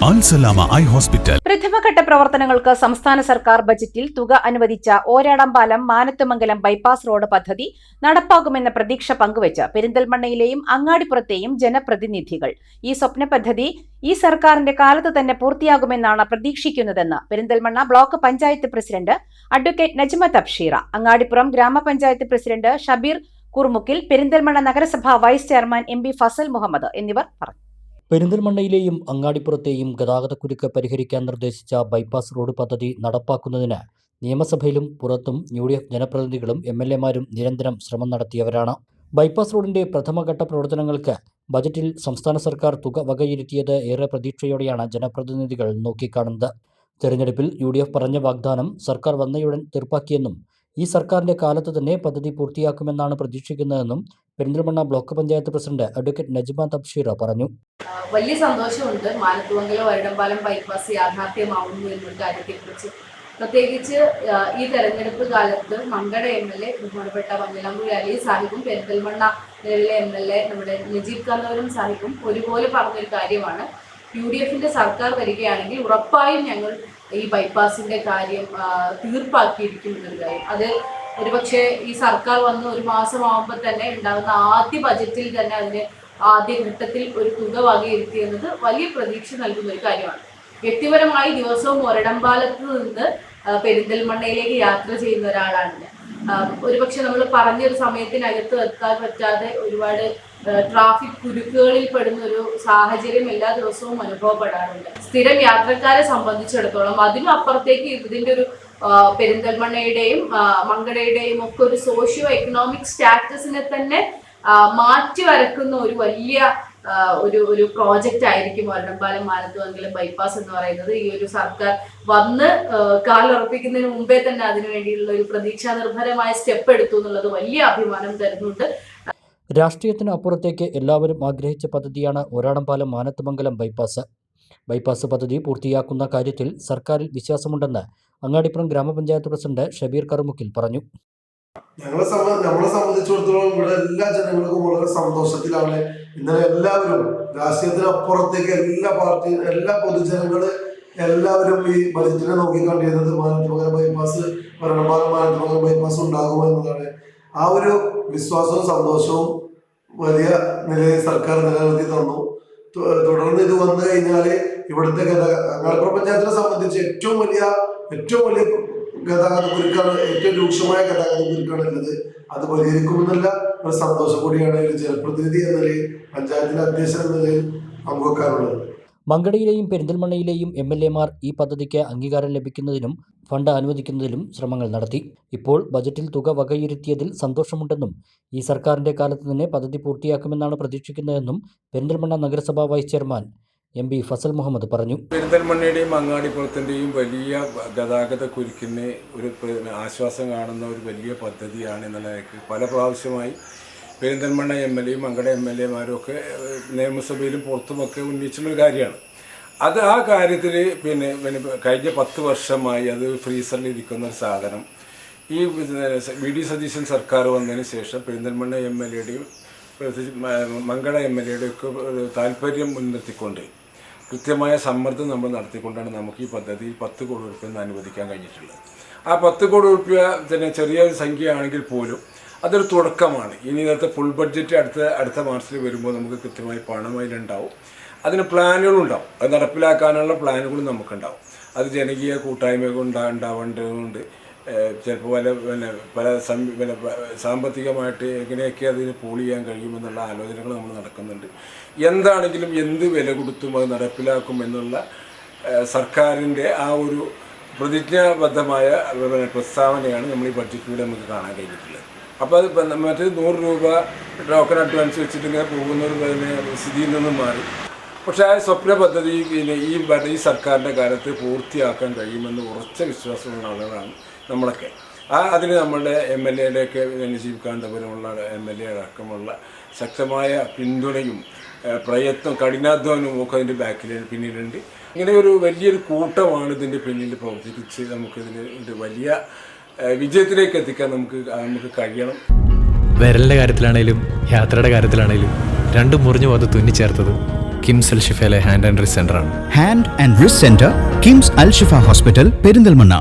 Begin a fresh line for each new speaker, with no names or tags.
Al Salama eye hospital.
പ്രഥമഘട്ട പ്രവർത്തനങ്ങൾക്ക് സംസ്ഥാന സർക്കാർ ബജറ്റിൽ തുക അനുവദിച്ച ഓരാടംപാലം മാനത്തുമംഗലം ബൈപ്പാസ് റോഡ് പദ്ധതി നടപ്പാക്കുമെന്ന പ്രതീക്ഷ പങ്കുവച്ച് പെരിന്തൽമണ്ണയിലെയും അങ്ങാടിപ്പുറത്തെയും ജനപ്രതിനിധികൾ. ഈ സ്വപ്ന പദ്ധതി ഈ സർക്കാരിന്റെ കാലത്ത് തന്നെ പൂർത്തിയാകുമെന്നാണ് പ്രതീക്ഷിക്കുന്നതെന്ന് Perinthalmanna block panchayat president advocate Najma Thabsheera, Angadipuram ഗ്രാമപഞ്ചായത്ത് പ്രസിഡന്റ് ഷബീർ കുർമുക്കിൽ, പെരിന്തൽമണ്ണ നഗരസഭ vice chairman M P Fasal Muhammad എന്നിവർ പറഞ്ഞു.
പെരിന്തൽമണ്ണയിലെയും അങ്ങാടിപ്പുറത്തെയും ഗതാഗതക്കുരുക്ക് പരിഹരിക്കാൻ നിർദ്ദേശിച്ച ബൈപ്പാസ് റോഡ് പദ്ധതി നടപ്പാക്കുന്നതിന് നിയമസഭയിലും പുറത്തും UDF ജനപ്രതിനിധികളും MLAമാരും നിരന്തരം ശ്രമം നടത്തിയവരാണ്. ബൈപ്പാസ് റോഡിന്റെ പ്രഥമഘട്ട പ്രവർത്തനങ്ങൾക്ക് ബജറ്റിൽ സംസ്ഥാന സർക്കാർ തുക വകയിരുത്തിയത് ഏറെ പ്രതീക്ഷയോടെയാണ് ജനപ്രതിനിധികൾ നോക്കിക്കാണുന്നത്. തെരഞ്ഞെടുപ്പിൽ UDF പറഞ്ഞ വാഗ്ദാനം സർക്കാർ വന്നയുടൻ തീർപ്പാക്കിയെന്നും ഈ സർക്കാരിന്റെ കാലത്ത് തന്നെ പദ്ധതി പൂർത്തിയാക്കുമെന്നാണ് പ്രതീക്ഷിക്കുന്നതെന്നും Perinthalmanna block panchayat president advocate Najma Thabsheera പറഞ്ഞു.
വലിയ സന്തോഷമുണ്ട് മാനത്തുമംഗലം ഒരടംപാലം ബൈപ്പാസ് യാഥാർത്ഥ്യമാവുന്നു എന്നൊരു കാര്യത്തെക്കുറിച്ച്. പ്രത്യേകിച്ച് ഈ തെരഞ്ഞെടുപ്പ് കാലത്ത് മങ്കട MLA ബഹുമാനപ്പെട്ട മഞ്ഞളാംകുഴി അലി സാഹിബും പെരിന്തൽമണ്ണ നിലവിലെ MLA നമ്മുടെ നജീബ് കന്നൂരും സാഹിബും ഒരുപോലെ പറഞ്ഞൊരു കാര്യമാണ്, UDFന്റെ സർക്കാർ വരികയാണെങ്കിൽ ഉറപ്പായും ഞങ്ങൾ ഈ ബൈപ്പാസിന്റെ കാര്യം തീർപ്പാക്കിയിരിക്കും എന്നൊരു കാര്യം. അത് ഒരുപക്ഷെ ഈ സർക്കാർ വന്ന് ഒരു മാസമാകുമ്പോൾ തന്നെ ഉണ്ടാകുന്ന ആദ്യ ബജറ്റിൽ തന്നെ അതിന് ആദ്യ ഘട്ടത്തിൽ ഒരു തുക വകയിരുത്തിയെന്നത് വലിയ പ്രതീക്ഷ നൽകുന്ന ഒരു കാര്യമാണ്. വ്യക്തിപരമായി ദിവസവും ഒരടംപാലത്ത് നിന്ന് പെരിന്തൽമണ്ണയിലേക്ക് യാത്ര ചെയ്യുന്ന ഒരാളാണ് ഞാൻ. ഒരുപക്ഷെ നമ്മൾ പറഞ്ഞൊരു സമയത്തിനകത്ത് എത്താൻ പറ്റാതെ ഒരുപാട് ട്രാഫിക് കുരുക്കുകളിൽ പെടുന്ന ഒരു സാഹചര്യം എല്ലാ ദിവസവും അനുഭവപ്പെടാറുണ്ട്. സ്ഥിരം യാത്രക്കാരെ സംബന്ധിച്ചിടത്തോളം അതിനും അപ്പുറത്തേക്ക് ഇതിൻ്റെ ഒരു പെരിന്തൽമണ്ണയുടെയും മങ്കടയുടെയും ഒക്കെ ഒരു സോഷ്യോ എക്കണോമിക് സ്റ്റാറ്റസിനെ തന്നെ മാറ്റി വരക്കുന്ന ഒരു വലിയ ഒരു പ്രോജക്റ്റ് ആയിരിക്കും ഒരടംപാലം മാനത്തുമംഗലം ബൈപ്പാസ് എന്ന് പറയുന്നത്. ഈ ഒരു സർക്കാർ വന്ന് കാലുറപ്പിക്കുന്നതിന് മുമ്പേ തന്നെ അതിനു വേണ്ടിയുള്ള ഒരു പ്രതീക്ഷാ നിർഭരമായ സ്റ്റെപ്പ് എടുത്തു എന്നുള്ളത് വലിയ അഭിമാനം തരുന്നുണ്ട്.
രാഷ്ട്രീയത്തിന് അപ്പുറത്തേക്ക് എല്ലാവരും ആഗ്രഹിച്ച പദ്ധതിയാണ് ഒരാടംപാലം മാനത്തുമംഗലം ബൈപ്പാസ് പദ്ധതി പൂർത്തിയാക്കുന്ന കാര്യത്തിൽ സർക്കാരിൽ വിശ്വാസമുണ്ടെന്ന് അങ്ങാടിപ്പുറം ഗ്രാമപഞ്ചായത്ത് പ്രസിഡന്റ് ഷബീർ കറുമുക്കിൽ പറഞ്ഞു.
നമ്മളെ സംബന്ധിച്ചിടത്തോളം ഇവിടെ എല്ലാ ജനങ്ങൾക്കും വളരെ സന്തോഷത്തിലാണ്. ഇന്നലെ എല്ലാവരും രാഷ്ട്രീയത്തിനപ്പുറത്തേക്ക് എല്ലാ പൊതുജനങ്ങള് എല്ലാവരും ഈ ബജറ്റിനെ നോക്കിക്കണ്ടിരുന്നത് മാനത്തുമംഗലം ബൈപ്പാസ് ഒരടംപാലം മാനത്തുമംഗലം ബൈപ്പാസ് ഉണ്ടാകുമെന്നതാണ്. ആ ഒരു വിശ്വാസവും സന്തോഷവും വലിയ നിലയിൽ സർക്കാർ നിലനിർത്തി തന്നു. തുടർന്ന് ഇത് വന്നു കഴിഞ്ഞാല് ഇവിടുത്തെ അങ്ങാടിപ്പുറം പഞ്ചായത്തിനെ സംബന്ധിച്ച് ഏറ്റവും വലിയ ഗതാഗത കുരുക്കാണ്, ഏറ്റവും രൂക്ഷമായ ഗതാഗത കുരുക്കാണ് ഉള്ളത്. അത് പരിഹരിക്കുമെന്നുള്ള ഒരു സന്തോഷം കൂടിയാണ് ഒരു ജനപ്രതിനിധി എന്ന നിലയിൽ, പഞ്ചായത്തിലെ അധ്യക്ഷൻ എന്ന നിലയിൽ പങ്കുവെക്കാറുള്ളത്.
മങ്കടയിലെയും പെരിന്തൽമണ്ണയിലെയും MLAമാർ ഈ പദ്ധതിക്ക് അംഗീകാരം ലഭിക്കുന്നതിനും ഫണ്ട് അനുവദിക്കുന്നതിലും ശ്രമങ്ങൾ നടത്തി. ഇപ്പോൾ ബജറ്റിൽ തുക വകയിരുത്തിയതിൽ സന്തോഷമുണ്ടെന്നും ഈ സർക്കാരിന്റെ കാലത്ത് തന്നെ പദ്ധതി പൂർത്തിയാക്കുമെന്നാണ് പ്രതീക്ഷിക്കുന്നതെന്നും പെരിന്തൽമണ്ണ നഗരസഭ vice chairman MP Fasal Muhammad പറഞ്ഞു.
പെരിന്തൽമണ്ണയുടെയും അങ്ങാടിപ്പുറത്തിൻ്റെയും വലിയ ഗതാഗത കുരുക്കിന് ഒരു ആശ്വാസം കാണുന്ന ഒരു വലിയ പദ്ധതിയാണ് എന്നുള്ള നിലയ്ക്ക് പല പ്രാവശ്യമായി പെരിന്തൽമണ്ണ MLAയും മങ്കട MLAമാരും ഒക്കെ നിയമസഭയിലും പുറത്തുമൊക്കെ ഉന്നയിച്ചുള്ളൊരു കാര്യമാണ്. അത് ആ കാര്യത്തിൽ കഴിഞ്ഞ 10 വർഷമായി അത് ഫ്രീസറിൽ ഇരിക്കുന്ന ഒരു സാധനം ഈ VD സതീശൻ സർക്കാർ വന്നതിന് ശേഷം പെരിന്തൽമണ്ണ MLAയുടെയും മങ്കട MLAയുടെയും ഒക്കെ താല്പര്യം മുൻനിർത്തിക്കൊണ്ട് കൃത്യമായ സമ്മർദ്ദം നമ്മൾ നടത്തിക്കൊണ്ടാണ് നമുക്ക് ഈ പദ്ധതി 10 കോടി രൂപ അനുവദിക്കാൻ കഴിഞ്ഞിട്ടുള്ളത്. ആ 10 കോടി രൂപ തന്നെ ചെറിയൊരു സംഖ്യയാണെങ്കിൽ പോലും അതൊരു തുടക്കമാണ്. ഇനി ഇന്നത്തെ ഫുൾ ബഡ്ജറ്റ് അടുത്ത മാർച്ചിൽ വരുമ്പോൾ നമുക്ക് കൃത്യമായി പണം അതിലുണ്ടാവും. അതിന് പ്ലാനുകളുണ്ടാവും. അത് നടപ്പിലാക്കാനുള്ള പ്ലാനുകളും നമുക്കുണ്ടാവും. അത് ജനകീയ കൂട്ടായ്മകൾ ഉണ്ടാവേണ്ടതുകൊണ്ട് ചിലപ്പോൾ പല സാമ്പത്തികമായിട്ട് എങ്ങനെയൊക്കെ അതിന് പൂൾ ചെയ്യാൻ കഴിയുമെന്നുള്ള ആലോചനകൾ നമ്മൾ നടക്കുന്നുണ്ട്. എന്താണെങ്കിലും എന്ത് വില കൊടുത്തും അത് നടപ്പിലാക്കും എന്നുള്ള സർക്കാരിൻ്റെ ആ ഒരു പ്രതിജ്ഞാബദ്ധമായ പ്രസ്താവനയാണ് നമ്മൾ ഈ ബഡ്ജറ്റിലൂടെ നമുക്ക് കാണാൻ കഴിഞ്ഞിട്ടുള്ളത്. അപ്പോൾ അത് മറ്റേ 100 രൂപ ടോക്കൺ അഡ്വാൻസ് വെച്ചിട്ട് ഇങ്ങനെ പോകുന്ന ഒരു സ്ഥിതിയിൽ നിന്നും മാറി. പക്ഷേ ആ സ്വപ്ന പദ്ധതി ഈ സർക്കാരിൻ്റെ കാലത്ത് പൂർത്തിയാക്കാൻ കഴിയുമെന്ന് ഉറച്ച വിശ്വാസമുള്ള ആളുകളാണ് നമ്മളൊക്കെ. അതിന് നമ്മളുടെ MLAയുടെയൊക്കെ നജീബ് കാന്തപുരമുള്ള MLA അടക്കമുള്ള ശക്തമായ പിന്തുണയും പ്രയത്നം കഠിനാധ്വാനവും ഒക്കെ അതിൻ്റെ പിന്നിലുണ്ട്. ഇങ്ങനെ ഒരു വലിയൊരു കൂട്ടമാണ് ഇതിൻ്റെ പിന്നിൽ പ്രവർത്തിപ്പിച്ച് നമുക്കിതിന് വലിയ വിജയത്തിലേക്ക് എത്തിക്കാൻ നമുക്ക് കഴിയണം.
വിരലിൻ്റെ കാര്യത്തിലാണേലും യാത്രയുടെ കാര്യത്തിലാണേലും രണ്ടും മുറിഞ്ഞു പോകാതെ തുന്നിച്ചേർത്തത്
കിംസ് അൽ ഷിഫയിലെ ഹാൻഡ് ആൻഡ് റിസ്റ്റ് സെൻ്ററാണ്.
Hand and wrist centre, KIMS Al Shifa hospital, Perinthalmanna.